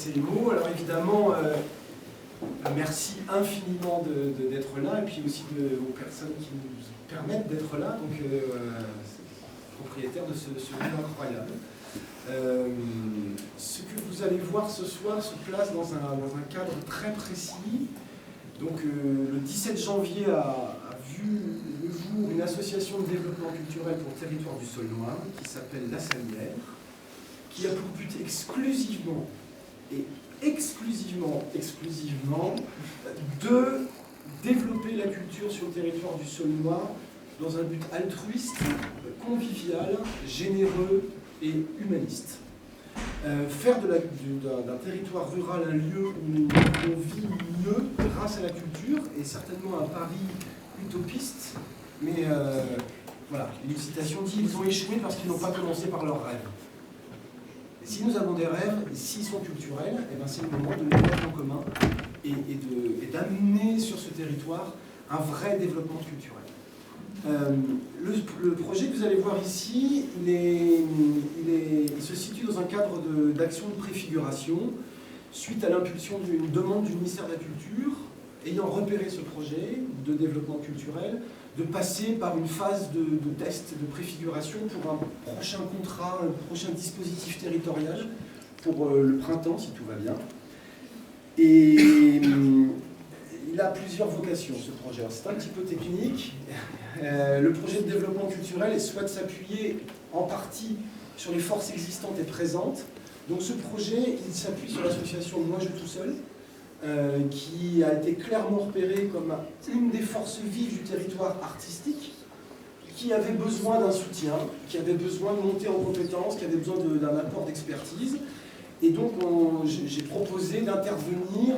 passer les mots. Alors évidemment, merci infiniment d'être là, et puis aussi aux personnes qui nous permettent d'être là, donc propriétaires de ce lieu incroyable. Ce que vous allez voir ce soir se place dans un cadre très précis. Donc le 17 janvier a vu le jour une association de développement culturel pour le territoire du Saulnois qui s'appelle La Salière, qui a pour but exclusivement de développer la culture sur le territoire du Saulnois dans un but altruiste, convivial, généreux et humaniste. Faire d'un territoire rural un lieu où on vit mieux grâce à la culture est certainement un pari utopiste, mais voilà, une citation dit « Ils ont échoué parce qu'ils n'ont pas commencé par leurs rêves ». Et si nous avons des rêves, et s'ils sont culturels, eh ben c'est le moment de les mettre en commun et d'amener sur ce territoire un vrai développement culturel. Le projet que vous allez voir ici, il se situe dans un cadre d'action de préfiguration suite à l'impulsion d'une demande du ministère de la Culture, ayant repéré ce projet de développement culturel, de passer par une phase de test, de préfiguration pour un prochain contrat, un prochain dispositif territorial pour le printemps, si tout va bien. Et il a plusieurs vocations, ce projet. C'est un petit peu technique. Le projet de développement culturel souhaite s'appuyer en partie sur les forces existantes et présentes. Donc ce projet, il s'appuie sur l'association Moi Je Tout Seul, qui a été clairement repérée comme une des forces vives du territoire artistique, qui avait besoin d'un soutien, qui avait besoin de monter en compétences, qui avait besoin d'un apport d'expertise. Et donc j'ai proposé d'intervenir,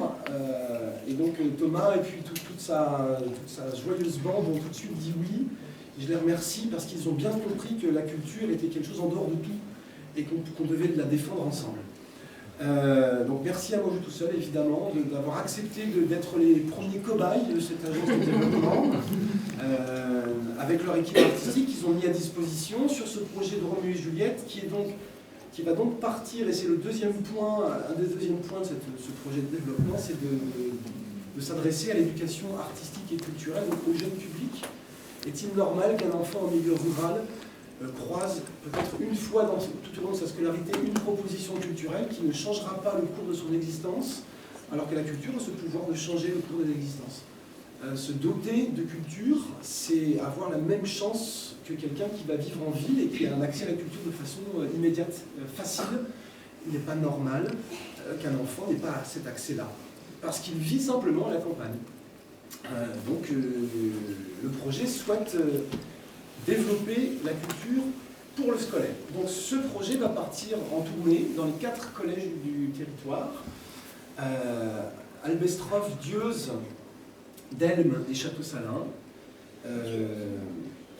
et donc Thomas et puis toute sa joyeuse bande ont tout de suite dit oui. Et je les remercie parce qu'ils ont bien compris que la culture était quelque chose en dehors de tout et qu'on devait la défendre ensemble. Donc merci à Moi Je Tout Seul, évidemment, d'avoir accepté d'être les premiers cobayes de cette agence de développement. Avec leur équipe artistique, ils ont mis à disposition sur ce projet de Roméo et Juliette, qui va donc partir, et c'est le deuxième point, un des deuxièmes points de ce projet de développement, c'est de s'adresser à l'éducation artistique et culturelle, donc au jeune public. Est-il normal qu'un enfant en milieu rural croise peut-être une fois tout au long de sa scolarité une proposition culturelle qui ne changera pas le cours de son existence, alors que la culture a ce pouvoir de changer le cours de l'existence. Se doter de culture, c'est avoir la même chance que quelqu'un qui va vivre en ville et qui a un accès à la culture de façon immédiate, facile. Il n'est pas normal qu'un enfant n'ait pas cet accès-là, parce qu'il vit simplement à la campagne. Donc le projet souhaite développer la culture pour le scolaire. Donc ce projet va partir en tournée dans les 4 collèges du territoire. Albestrov, Dieuze, Delme et Château-Salins.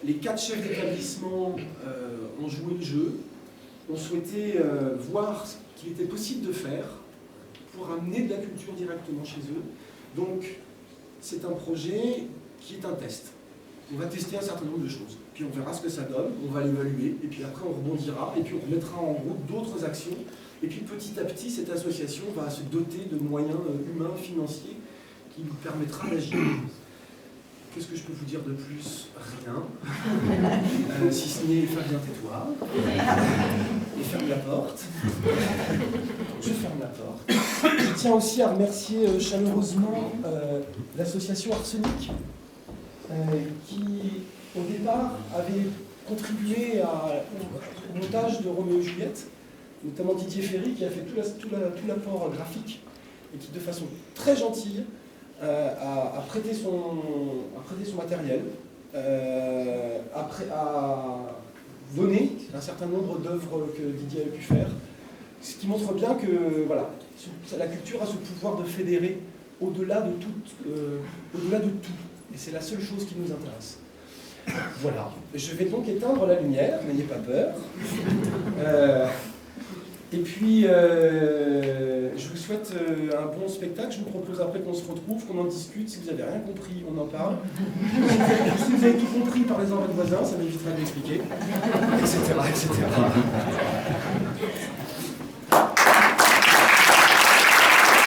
Les 4 chefs d'établissement ont joué le jeu, ont souhaité voir ce qu'il était possible de faire pour amener de la culture directement chez eux. Donc c'est un projet qui est un test. On va tester un certain nombre de choses, puis on verra ce que ça donne, on va l'évaluer, et puis après on rebondira, et puis on mettra en route d'autres actions, et puis petit à petit cette association va se doter de moyens humains, financiers, qui nous permettra d'agir. Qu'est-ce que je peux vous dire de plus? Rien. Si ce n'est Fabien, tais-toi. Et ferme la porte. Je ferme la porte. Je tiens aussi à remercier chaleureusement l'association Arsenic, qui, au départ, avait contribué au montage de Roméo et Juliette, notamment Didier Ferry, qui a fait tout l'apport graphique, et qui, de façon très gentille, a prêté son matériel, a donné un certain nombre d'œuvres que Didier a pu faire, ce qui montre bien que voilà, la culture a ce pouvoir de fédérer au-delà de tout. Et c'est la seule chose qui nous intéresse. Voilà. Je vais donc éteindre la lumière, n'ayez pas peur. Et puis, je vous souhaite un bon spectacle. Je vous propose après qu'on se retrouve, qu'on en discute. Si vous n'avez rien compris, on en parle. Si vous avez tout compris, parlez-en à votre voisin, ça m'évitera d'expliquer, etc., etc.